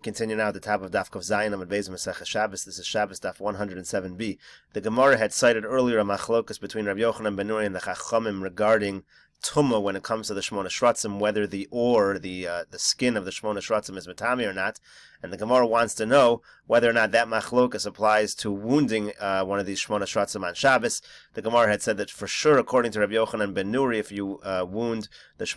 Continue now at the top of Daf Zayin on Beis Meseches Shabbos. This is Shabbos Daf 107b. The Gemara had cited earlier a machlokas between Rabbi Yochanan ben Nuri and the Chachamim regarding Tumah when it comes to the Shmona Shratzim, whether the skin of the Shmona Shratzim is matami or not. And the Gemara wants to know whether or not that machlokas applies to wounding one of these Shmona Shratzim on Shabbos. The Gemara had said that for sure, according to Rabbi Yochanan ben Nuri, if you wound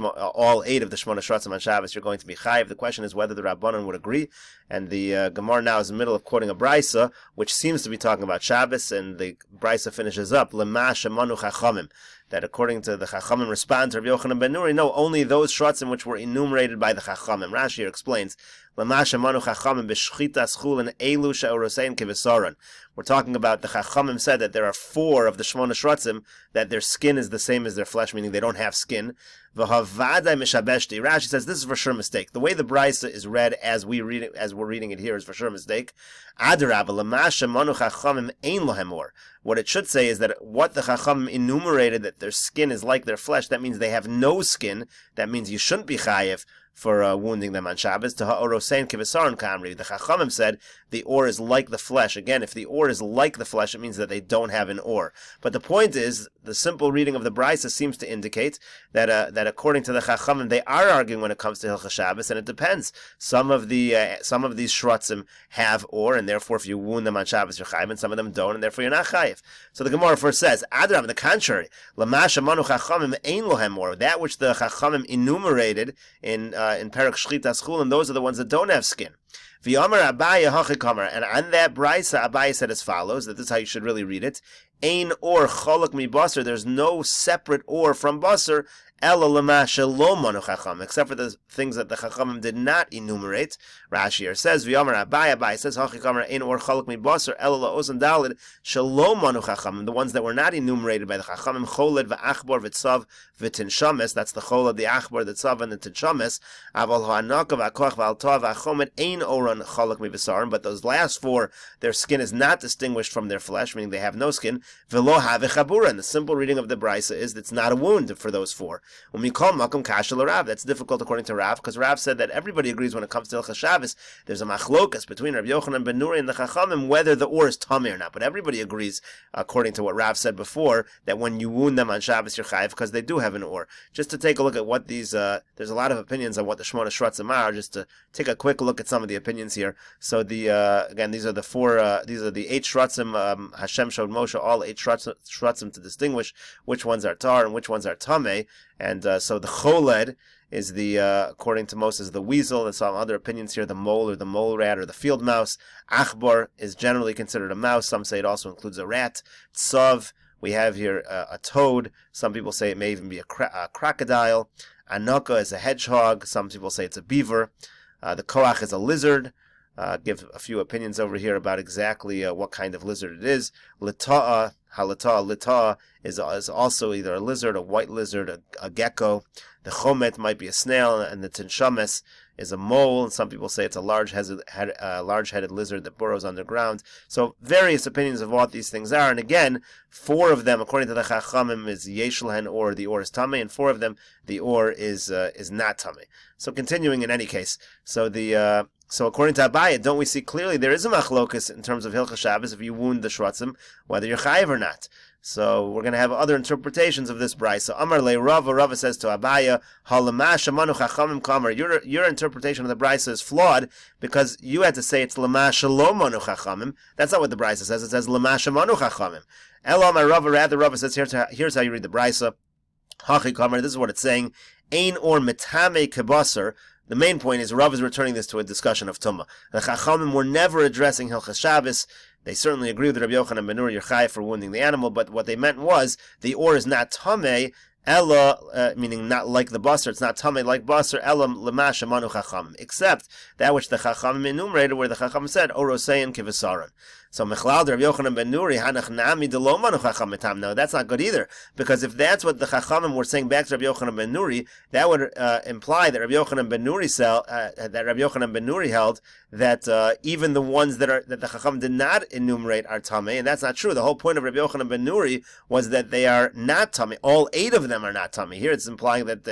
all 8 of the Shmona Shratzim on Shabbos, you're going to be chayiv. The question is whether the Rabbanan would agree. And the Gemara now is in the middle of quoting a brisa, which seems to be talking about Shabbos, and the brisa finishes up, Lema shemanu chachamim, that according to the Chachamim respond to Rabbi Yochanan ben Nuri, no, only those shratzim which were enumerated by the Chachamim. Rashi here explains, Lema shemanu chachamim b'shchitas chulin elu she'orosein kivisaron. We're talking about the Chachamim said that there are 4 of the Shmona Shratzim that their skin is the same as their flesh, meaning they don't have skin. V'havadai mishabeshti. Rashi says this is for sure a mistake. The way the brisa is read as we're reading it here is for sure a mistake. Adarab lema shemanu chachamim ein lohem or. What it should say is that what the Chachamim enumerated that their skin is like their flesh, that means they have no skin. That means you shouldn't be chayiv for wounding them on Shabbos. To ha'orosein kivisaron kamri. The Chachamim said the or is like the flesh. Again, if the or is like the flesh, it means that they don't have an or. But the point is, the simple reading of the brisa seems to indicate that according to the Chachamim, they are arguing when it comes to Hilchas Shabbos, and it depends. Some of these shratzim have or, and therefore if you wound them on Shabbos, you're chayiv, and some of them don't, and therefore you're not chayiv. So the Gemara first says, Adram, on the contrary, Lema shemanu chachamim ein lohem or. That which the Chachamim enumerated in Perek Shchitas Chulin, those are the ones that don't have skin. V'yomer Abaye hachikamar, and on that brisa, Abaye said as follows, that this is how you should really read it, Ein or cholok mi basar, there's no separate or from basar, ela lema shelo manu chacham, except for the things that the Chachamim did not enumerate. Rashi here says, V'yomer Abaye says, hachikamar ein or cholok mi basar, ela la'osan dalid, shelo manu chacham, the ones that were not enumerated by the Chachamim, choled v'achbor v'tzav v'tinshames, that's the choled, the achbor, the tzav, and the tinshames, aval ha'anaka v'akoch v'altov v'achomet ein oran cholok mi basarim, but those last 4, their skin is not distinguished from their flesh, meaning they have no skin. V'lo have chabura, and the simple reading of the brisa is that it's not a wound for those 4. When we call makom kasha l'Rav, that's difficult according to Rav, because Rav said that everybody agrees when it comes to Hilchas Shabbos, there's a machlokas between Rabbi Yochanan ben Nuri and the Chachamim whether the or is tamei or not. But everybody agrees, according to what Rav said before, that when you wound them on Shabbos you're chayiv because they do have an or. Just to take a look at what these, there's a lot of opinions on what the Shmona Shratzim are. Just to take a quick look at some of the opinions here. So again, these are the 8 Shratzim. Hashem showed Moshe all 8 Shratzim to distinguish which ones are tar and which ones are tamei. And so the choled is according to Moses, the weasel. There's some other opinions here, the mole or the mole rat or the field mouse. Achbor is generally considered a mouse. Some say it also includes a rat. Tzav, we have here a toad. Some people say it may even be a crocodile. Anaka is a hedgehog. Some people say it's a beaver. The koach is a lizard. Give a few opinions over here about exactly what kind of lizard it is. Lita'a, lita'a is also either a lizard, a white lizard, a gecko. The chomet might be a snail, and the tinshames is a mole. And some people say it's a large-headed lizard that burrows underground. So various opinions of what these things are. And again, 4 of them, according to the Chachamim, is yeshelhen or the or is tamei, and 4 of them the or is not tamei. So continuing in any case, so according to Abaye, don't we see clearly there is a machlokas in terms of Hilchas Shabbos if you wound the shratzim, whether you're chayiv or not. So we're going to have other interpretations of this brisa. Amar le Rava says to Abaye, halama shamanu chachamim kamar. Your interpretation of the brisa is flawed because you had to say it's lama shalom manu chachamim. That's not what the brisa says. It says lama shamanu chachamim. Elam Rava, rather Rava says here's how you read the brisa. Hachi kamar. This is what it's saying. Ein or metame kebasar. The main point is Rav is returning this to a discussion of Tumah. The Chachamim were never addressing Hilchas Shabbos. They certainly agree with Rabbi Yochanan ben Nuri, you're chayiv for wounding the animal, but what they meant was the or is not tamei, Ella, meaning not like the basar, it's not tamei like basar, Ella lema shemanu chachamim, except that which the Chachamim enumerated, where the Chachamim said, Orosein kivisaron. So Mechlal Rabbi Yochanan ben Nuri, Hanach Nami Delo Manu Chacham Mitam. No, that's not good either, because if that's what the Chachamim were saying back to Rabbi Yochanan ben Nuri, that would imply that Rabbi Yochanan ben Nuri held that even the ones that the Chacham did not enumerate are tamei, and that's not true. The whole point of Rabbi Yochanan ben Nuri was that they are not tamei. All 8 of them them are not tummy. Here it's implying that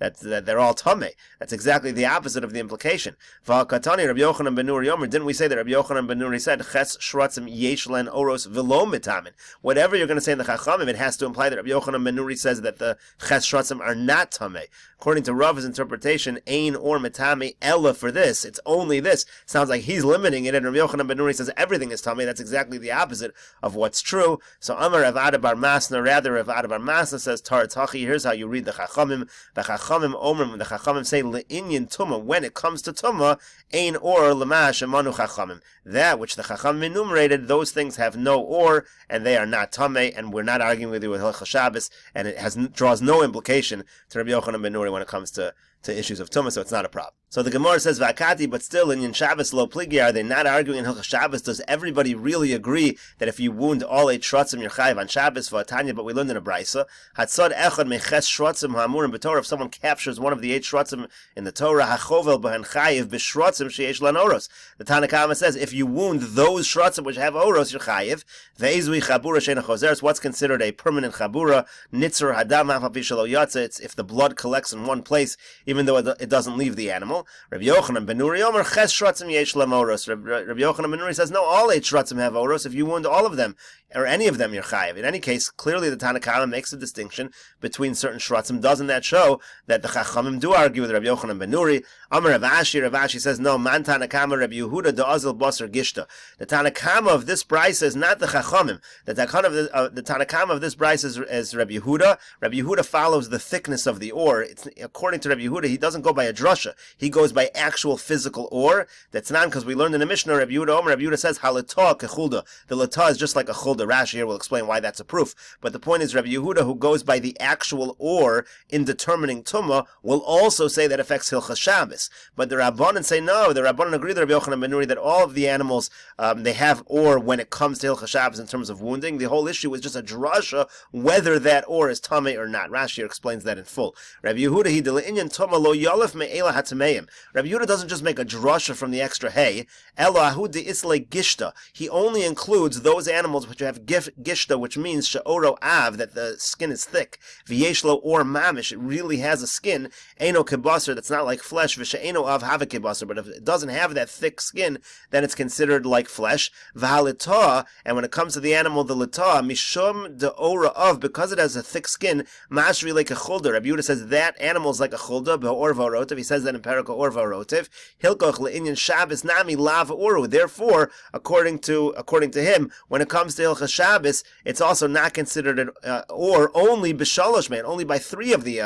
they're all tummy. That's exactly the opposite of the implication. V'hakatani Rabbi Yochanan ben Nuri Yomer, didn't we say that Rabbi Yochanan ben Nuri said, Ches shratzim yesh len oros v'lo mitamin? Whatever you're going to say in the Chachamim, it has to imply that Rabbi Yochanan ben Nuri says that the Ches shratzim are not tummy. According to Rav's interpretation, ein or mitami ella for this, it's only this. Sounds like he's limiting it, and Rabbi Yochanan ben Nuri says everything is tummy. That's exactly the opposite of what's true. So Amar Rav Ada bar Masna, rather Rav Ada bar Masna says Tar Tachi. Here's how you read the Chachamim. The Chachamim Omrim, the Chachamim say le'inyan tuma. When it comes to tuma, ein or lemash amanu Chachamim. That which the Chachamim enumerated, those things have no or, and they are not tummy. And we're not arguing with you with Hilchos Shabbos, and it draws no implication to Rabbi Yochanan ben Nuri when it comes to issues of tumah, so it's not a problem. So the Gemara says, Vakati, but still in Shabbos lo pligi, are they not arguing in Hilchos Shabbos? Does everybody really agree that if you wound all 8 shratzim, you're chayiv on Shabbos for Tanya? But we learned in a brisa, Hatzad echad meches shratzim ha'amurim b'Torah. If someone captures one of the 8 shratzim in the Torah, hachovel b'han chayiv b'shratzim sheyesh lan oros. The Tana Kama says, if you wound those shratzim which have oros, you're chayiv. Ve'ezui chabura she'ena chozeres. What's considered a permanent chabura? Nitzer hadam ha'fapi shelo yatsa. It's if the blood collects in one place, even though it doesn't leave the animal. Rabbi Yochanan ben Nuri Omer ches shratzim yesh lam oros. Rabbi Yochanan ben Nuri says, no, all 8 shratzim have oros. If you wound all of them, or any of them, you're chayiv. In any case, clearly the Tana Kama makes a distinction between certain shratzim. Doesn't that show that the Chachamim do argue with Rabbi Yochanan ben Nuri? Amar Rav Ashi says, no, man Tana Kama Rabbi Yehuda da'azil basar gishta. The Tana Kama of this brisa is not the Chachamim. The Tana Kama of this brisa is Rabbi Yehuda. Rabbi Yehuda follows the thickness of the ore. According to Rabbi Yehuda, he doesn't go by a drasha. He goes by actual physical ore. That's not because we learned in the Mishnah, Rabbi Yehuda says, halatah kechulda. The latah is just like a chulda. Rashi here will explain why that's a proof. But the point is, Rabbi Yehuda, who goes by the actual ore in determining tumah, will also say that affects Hilchas Shabbos. But the Rabbanan say no. The Rabbanan agree with Rabbi Yochanan ben Nuri that all of the animals, they have ore when it comes to Hilchas Shabbos in terms of wounding. The whole issue is just a drasha whether that ore is tamei or not. Rashi here explains that in full. Rabbi Yehuda, he dele'inyan tumah lo yalef me'ela hatameim. Rabbi Yehuda doesn't just make a drasha from the extra hay. Elo ahud de'isle gishta. He only includes those animals which have gishta, which means she'oro av, that the skin is thick. V'yeshlo or mamish, it really has a skin. Eino kibasar, that's not like flesh. V'she'eno av have a kibasar, but if it doesn't have that thick skin, then it's considered like flesh. V'halitah, and when it comes to the animal, the litah, mishum de'ora of, because it has a thick skin, mashri like a chulda. Rabbi Yehuda says that animal is like a chulda, be'or v'orotiv. He says that in Perika or v'orotiv. Hilkoch le'inyan Shabbos nami lav oru. Therefore, according to him, when it comes to Hilchas Shabbos, it's also not considered an or only b'shalosh man, only by 3 of the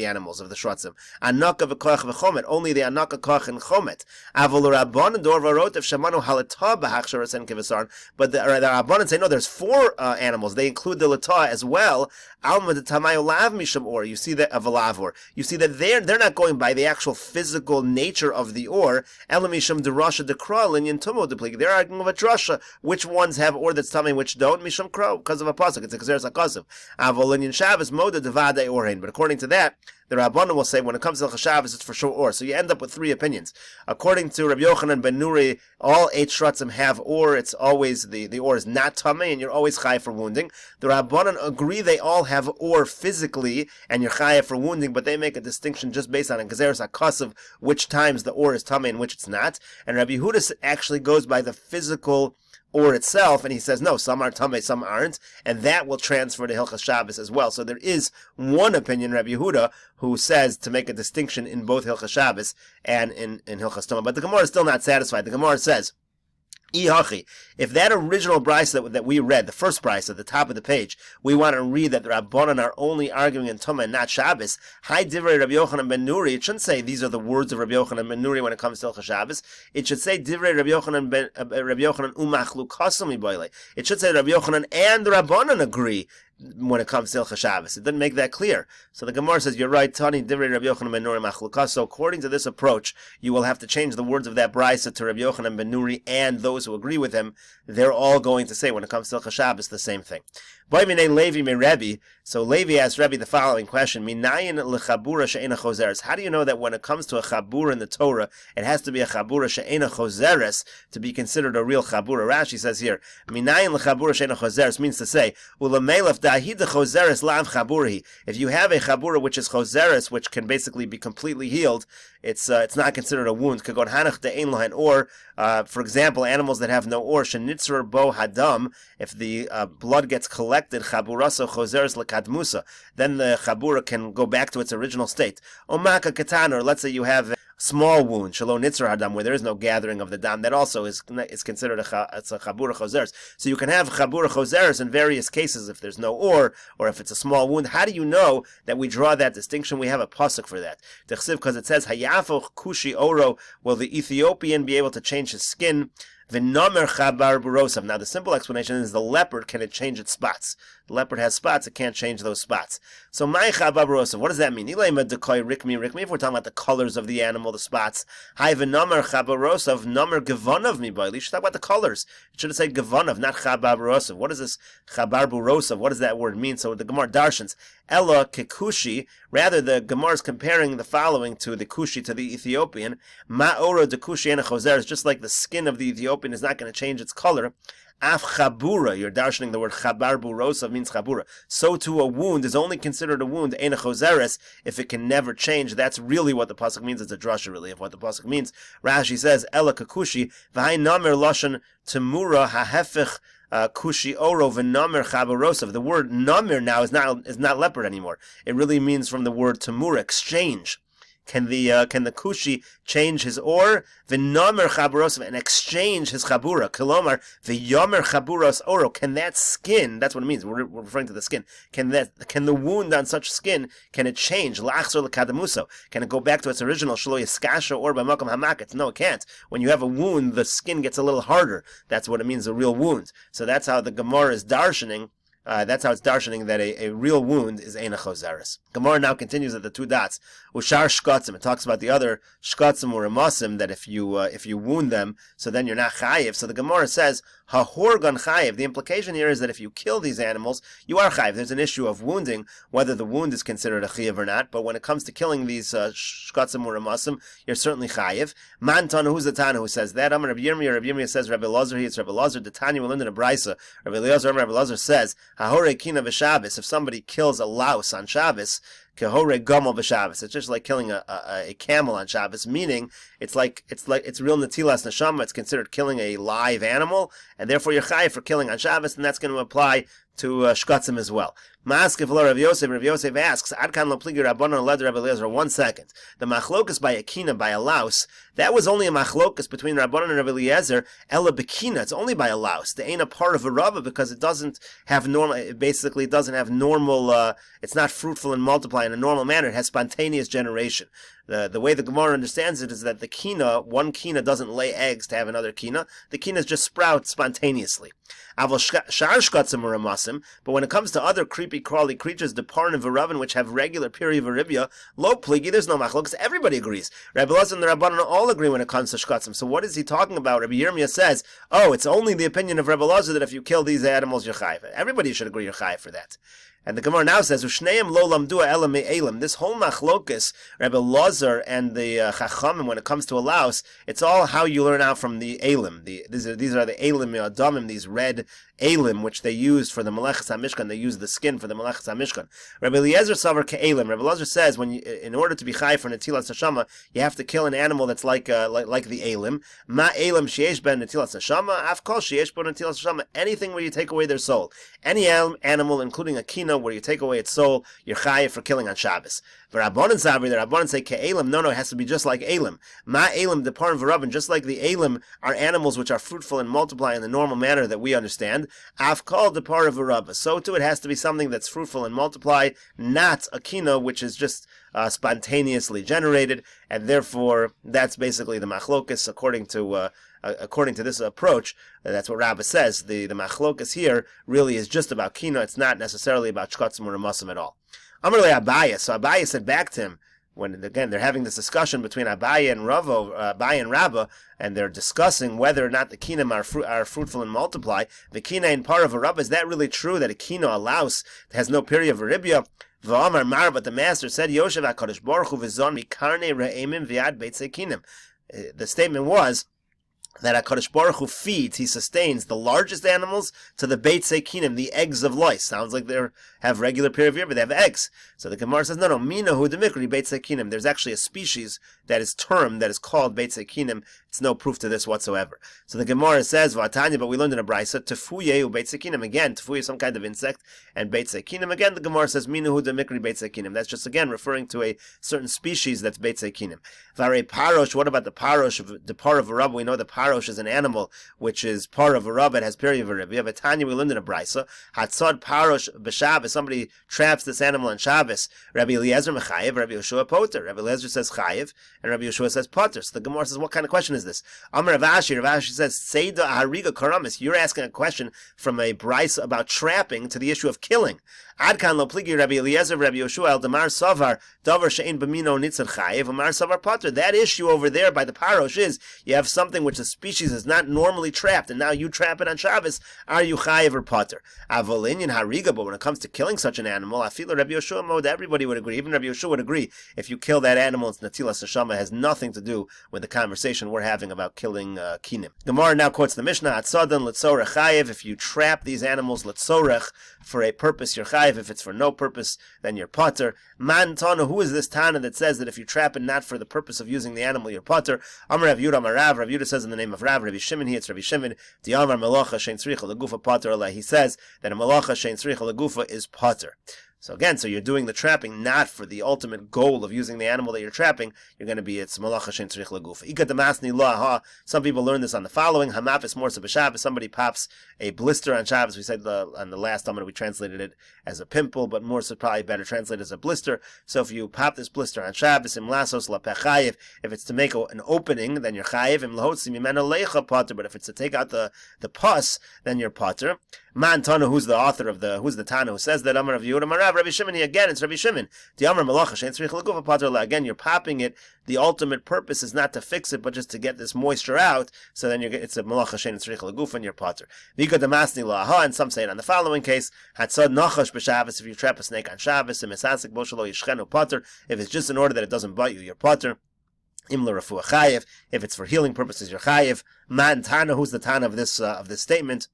animals of the shratzim. Anaka v'koach v'chomet, only the anaka, koach, and chomet. Avol rabbanan dor v'rotev shamanu halatah b'hachsharas and kivasarn. But the rabbanan say no, there's 4 animals. They include the latah as well. Alma de tamayo lav misham or. You see that of a lavor. You see that they're not going by the actual physical nature of the or. Elamisham de rasha de kral and yantumo de plig. They're arguing of a drasha. Which ones have or that's tamei, which don't? Misham kral, because of a pasuk. It's a kazeres hakasav. Avol inyan Shabbos moda devadei orhein. But according to that, the Rabbanan will say when it comes to Hilchos Shabbos, it's for sure or. So you end up with 3 opinions. According to Rabbi Yochanan ben Nuri, all 8 shratzim have or. It's always the or is not tamei, and you're always chayav for wounding. The Rabbanan agree they all have or physically, and you're chayav for wounding, but they make a distinction just based on a gezeres hakasav, which times the or is tamei and which it's not. And Rabbi Yehuda actually goes by the physical or itself, and he says no, some are tamei, some aren't, and that will transfer to Hilchas Shabbos as well. So there is one opinion, Rabbi Yehuda, who says to make a distinction in both Hilchas Shabbos and in Hilchas Tumah. But the Gemara is still not satisfied. The Gemara says, if that original brisa that we read, the first brisa at the top of the page, we want to read that the Rabbanan are only arguing in Tumah and not Shabbos, Hi Divrei Rabbi Yochanan ben Nuri, it shouldn't say these are the words of Rabbi Yochanan ben Nuri when it comes to Hilchas Shabbos. It should say Divrei Rabbi Yochanan umachlukasam miboile. It should say Rabbi Yochanan and the Rabbanan agree when it comes to Hilchas Shabbos. It didn't make that clear. So the Gemara says, you're right, Tani Divrei Rabbi Yochanan ben Nuri machlukas. So according to this approach, you will have to change the words of that brisa to Rabbi Yochanan ben Nuri and those who agree with him. They're all going to say when it comes to Hilchas Shabbos the same thing. Boy minei Levi me Rebbe. So Levi asked Rebbe the following question: Minayin lechabura she'ena choseres. How do you know that when it comes to a chabura in the Torah, it has to be a chabura she'ena choseres to be considered a real chabura? Rashi says here, Minayin lechabura she'ena choseres means to say, Ulamelef dahida choseres lav chaburahi. If you have a chabura which is choseres, which can basically be completely healed, it's not considered a wound. Kagon hanach de'ein lohen or, for example, animals that have no or, shenitzur bo hadam. If the blood gets collected, chaburaso choseres lekadmusa, then the chabura can go back to its original state. Omaka katan, or let's say you have a small wound, shalom nitzur hadam, where there is no gathering of the dam, that also is considered a chabura choseres. So you can have chabura choseres in various cases if there's no or if it's a small wound. How do you know that we draw that distinction? We have a pasuk for that. Because it says, Hayafoch kushi oro, will the Ethiopian be able to change his skin? V'nomer chabar burosav. Now the simple explanation is the leopard, can it change its spots? The leopard has spots, it can't change those spots. So my chabar burosav, what does that mean? Ilema dekoy rikmi, if we're talking about the colors of the animal, the spots. Hai v'nomer chabar burosav, nomer gevanav mi boy. You should talk about the colors. It should have said gevanav, not chabar burosav. What is this chabar burosav? What does that word mean? So the Gemara darshans, Ella kekushi, rather the Gemara is comparing the following to the kushi, to the Ethiopian. Ma'ora de kushi and choser is just like the skin of the Ethiopian is not going to change its color. Af chabura, you're darshaning the word chabar burosav means chabura. So too a wound is only considered a wound, ena choseres, if it can never change. That's really what the pasuk means. It's a drasha really of what the pasuk means. Rashi says, Ella kakushi, v'hai namer lashon temura hahefich kushi oro v'namer chabarosav. The word namer now is not leopard anymore. It really means from the word temura, exchange. Can the kushi change his or v'namer chabarosav and exchange his chabura? Kilomar v'yomer chaburos oro. Can that skin? That's what it means. We're referring to the skin. Can the wound on such skin? Can it change? Lachzor lekadamuso. Can it go back to its original shlo yaskasha or b'makom hamaketz? No, it can't. When you have a wound, the skin gets a little harder. That's what it means, a real wound. So that's how the Gemara is darshaning. That's how it's darshaning that a real wound is eina choseres. Gemara now continues at the two dots. Ushar shkatzim. It talks about the other shkatzim or amasim that if you wound them, so then you're not chayiv. So the Gemara says hahorgan chayiv. The implication here is that if you kill these animals, you are chayiv. There's an issue of wounding, whether the wound is considered a chayiv or not. But when it comes to killing these shkatzim or amasim, you're certainly chayiv. Man Tana, who's the Tana who says that? Amar Rabbi Yirmiyah says Rabbi Elazar. It's Rabbi Elazar. The Tanya will learn in a brisa. Rabbi Elazar says, Hahore kina v'Shabbos. If somebody kills a louse on Shabbos, kehore gomel v'Shabbos. It's just like killing a camel on Shabbos. Meaning, it's real netilas neshama. It's considered killing a live animal, and therefore you're chayiv for killing on Shabbos, and that's going to apply to shkatzim as well. Ma'askef lo Rav Yosef asks, Ad kan lo pligi Rabbanan led Rabbi Eliezer. 1 second. The machlokas by a kina, by a louse, that was only a machlokas between Rabbanan and Rabbi Eliezer. Ella bekina, it's only by a louse. They ain't a part of a rava because it doesn't have normal. It basically doesn't have normal. It's not fruitful and multiply in a normal manner. It has spontaneous generation. The way the Gemara understands it is that the kina, one kina doesn't lay eggs to have another kina. The kinas just sprout spontaneously. But when it comes to other creepy crawly creatures, the parn and v'ravin, which have regular period v'ribya, lo pligi, there's no machlokes. Everybody agrees. Rabbi Elazar and the Rabbanan all agree when it comes to shkatzim. So what is he talking about? Rabbi Yirmiyah says, it's only the opinion of Rabbi Elazar that if you kill these animals, you're chayiv. Everybody should agree you're chayiv for that. And the Gemara now says, "Ushneim lo lamdua ela me'elim." This whole machlokus, Rabbi Elazar and the Chachamim, when it comes to a louse, it's all how you learn out from the elim. These are the elim adamim, these red elim, which they used for the Meseches HaMishkan. They used the skin for the Meseches HaMishkan. Rabbi Eliezer savar ke'elim. Rabbi Elazar says, in order to be chai for netilas neshama, you have to kill an animal that's like the elim. Ma elim sheyesh ben netilas neshama, af kol sheyesh ben netilas neshama. Anything where you take away their soul, any animal, including a kina, where you take away its soul, you're chayiv for killing on Shabbos. The Rabbanan say ke'elim. No, it has to be just like elim. Ma elim deparn v'ravin. Just like the elim are animals which are fruitful and multiply in the normal manner that we understand. Af kol depar v'rava. So too, it has to be something that's fruitful and multiply, not a kina, which is just spontaneously generated, and therefore that's basically the machlokus according to this approach. That's what Rabbah says. The machlokus here really is just about kina. It's not necessarily about shkatzim or amasim at all. Amar le Abaye. So Abaye said back to him, when again they're having this discussion between Abaye and Rabba, and they're discussing whether or not the kinim are fruitful and multiply. The kina in par of a Rabba, is that really true that a kina, a louse, has no period of veribia? V'amar mar, but the master said, Yoshev HaKadosh Baruch Hu v'zon mikarnei re'emim v'yad beitzei kinim. The statement was that HaKadosh Baruch Hu feeds, he sustains the largest animals to the beitzei kinim, the eggs of lice. Sounds like they have regular period of year, but they have eggs. So the Gemara says, no, mina hu demikri beitzei kinim. There's actually a species that is termed, that is called beitzei kinim. It's no proof to this whatsoever. So the Gemara says, Vatanya, but we learned in a brisa, tefuye u beitzei kinim. Again, tefuye is some kind of insect, and beitzei kinim. Again, the Gemara says, mina hu demikri beitzei kinim. That's just, again, referring to a certain species that's beitzei kinim. Vare parosh, what about the parosh, the par of a rub? We know the parosh is an animal which is par of a rub, it has period of a rib. We have a Tanya, we learned in a brisa, hatzad parosh b'Shabbos, somebody traps this animal on Shabbos. Rabbi Eliezer mechayev, Rabbi Yeshua poter. Rabbi Eliezer says chayev, and Rabbi Yeshua says poter. So the Gemara says, what kind of question is this? Amar Rav Ashi says, Seida hariga karamis. You're asking a question from a brisa about trapping to the issue of killing. Adkan lo pligi Rabbi Eliezer, Rabbi Yeshua el damar savar davar she'en b'mino nitzad chayev, amar savar poter. That issue over there by the parosh is you have something which the species is not normally trapped, and now you trap it on Shabbos. Are you chayev or poter? Avolinian hariga, but when it comes to killing such an animal, I feel Rabbi Yeshua mode, everybody would agree. Even Rabbi Yeshua would agree. If you kill that animal, it's natilas neshama, has nothing to do with the conversation we're having about killing kinim. Gemara now quotes the Mishnah, Atzadan letzorech chayev. If you trap these animals letzorech, for a purpose, you're chayev. If it's for no purpose, then you're poter. Man Tana, who is this Tana that says that if you trap it not for the purpose of using the animal, you're poter? Amar Rav Yudah Amar Rav. Rav Yudah says in the name of Rav. Rabbi Shimon here, it's Rabbi Shimon. Di Amar Melacha Shein Tzricha Legufa Poter Aleh. He says that a Melacha Shein Tzricha Legufa is poter. So again, so you're doing the trapping not for the ultimate goal of using the animal that you're trapping. You're going to be, it's malacha shein tzrich lagufa. Ika damasni la ha. Some people learn this on the following. Hamafis morsa b'Shabbos. Somebody pops a blister on Shabbos. We said on the last time we translated it as a pimple, but morsa probably better translated as a blister. So if you pop this blister on Shabbos, im lasos la pechayev, if it's to make an opening, then you're chayev. Im lahotzi mimena leicha poter. But if it's to take out the pus, then you're poter. Man Tana, who's the author of who's the Tana who says that? Amar Rav Yehuda Amar Rav. Rabbi Shimon, again, it's Rabbi Shimon. The Amar Malacha Shein Tzrich Legufa Poter Aleh. Again, you're popping it. The ultimate purpose is not to fix it, but just to get this moisture out. So then it's a Malacha Shein Tzrich Legufa and you're poter. Vika Damasni Laha, and some say it on the following case. Hatzad Nachash b'Shabbos. If you trap a snake on Shabbos, Mesasik Boshelo Yishchenu Poter. If it's just in order that it doesn't bite you, you're poter. Imla Refuah Chayev. If it's for healing purposes, you're Chayev. Man Tana, who's the Tana of this statement?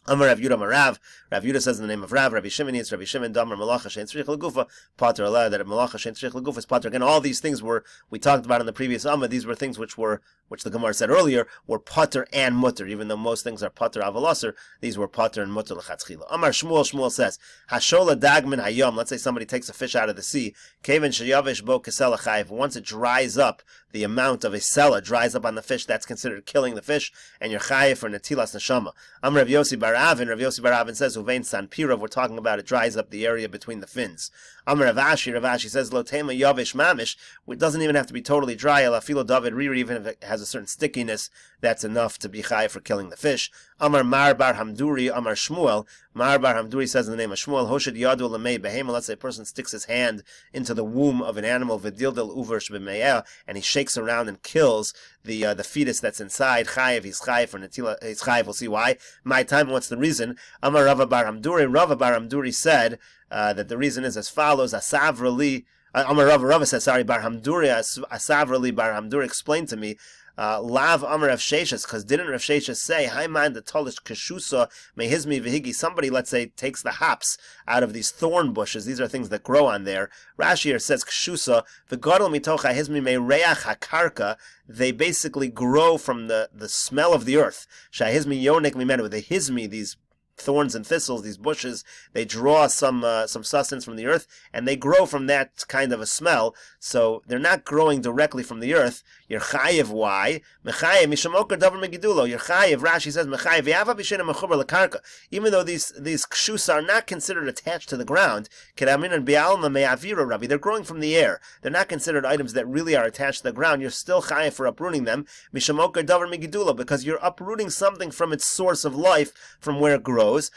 Amar Rav Yudah Amar Rav. Rav Yudah says in the name of Rav. Rabbi Shimon, it's Rabbi Shimon. Damar Malacha Shein Tzrich Legufa Poter Aleh. That Malacha Shein Tzrich Legufa is poter. Again, all these things we talked about in the previous Amma. These were things which the Gemara said earlier were poter and mutter. Even though most things are poter avalaser, these were poter and mutter lechatzchila. Amar Shmuel. Shmuel says Hashola Dagmin Hayom. Let's say somebody takes a fish out of the sea. Kaven Sheyavesh Bo Kesela Chayev. Once it dries up, the amount of a sela dries up on the fish, that's considered killing the fish, and you're chayev for netilas neshama. Amar Rav Yossi Bar Avin. Rav Yossi Bar Avin says uvein san pirav. We're talking about it dries up the area between the fins. Amar Rav Ashi. Rav Ashi says lo tema yavish mamish. It doesn't even have to be totally dry. Elafilo David riri. Even if it has a certain stickiness, that's enough to be chayev for killing the fish. Amar Mar Bar Hamduri. Amar Shmuel. Mar Bar Hamduri says in the name of Shmuel, Hoshid Yadu Lamei Behema. Let's say a person sticks his hand into the womb of an animal, Vidildil Uver Shbimea, and he shakes around and kills the fetus that's inside. Chayev, he's chayev for Natila, he's chayev. We'll see why. My time, what's the reason? Amar Rava Bar Hamduri. Rava Bar Hamduri said that the reason is as follows. Asavrali. Amar Rava says, sorry, Bar Hamduri. Asavrali Bar Hamduri explained to me. Lav Amar Rav Sheshes, because didn't Rav Sheshes say, Hi man the tolish kashusa mehizmi vihigi? Somebody, let's say, takes the hops out of these thorn bushes. These are things that grow on there. Rashi here says kashusa v'gadol mitocha hizmi mereach hakarka. They basically grow from the smell of the earth. Shahizmi yonik mimenu. The hizmi, these thorns and thistles, these bushes, they draw some sustenance from the earth, and they grow from that kind of a smell. So they're not growing directly from the earth. You're chayev. Why? Mechayev mishamokar davar megidulo. You're chayev. Rashi says mechayev yava b'shena mechuber lekarka. Even though these kshus are not considered attached to the ground, kedamin and bialma me'avira rabbi. They're growing from the air. They're not considered items that really are attached to the ground. You're still chayev for uprooting them. Mishamokar davar megidulo, because you're uprooting something from its source of life, from where it grows. goes,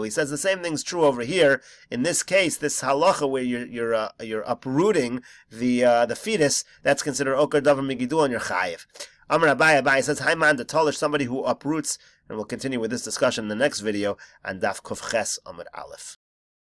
he says the same thing's true over here. In this case, this halacha where you're uprooting the fetus, that's considered okar davar migidul, and you're chayiv. Amar Abai says, Haiman the tolish, somebody who uproots, and we'll continue with this discussion in the next video on Daf Kuf Ches Amud Aleph.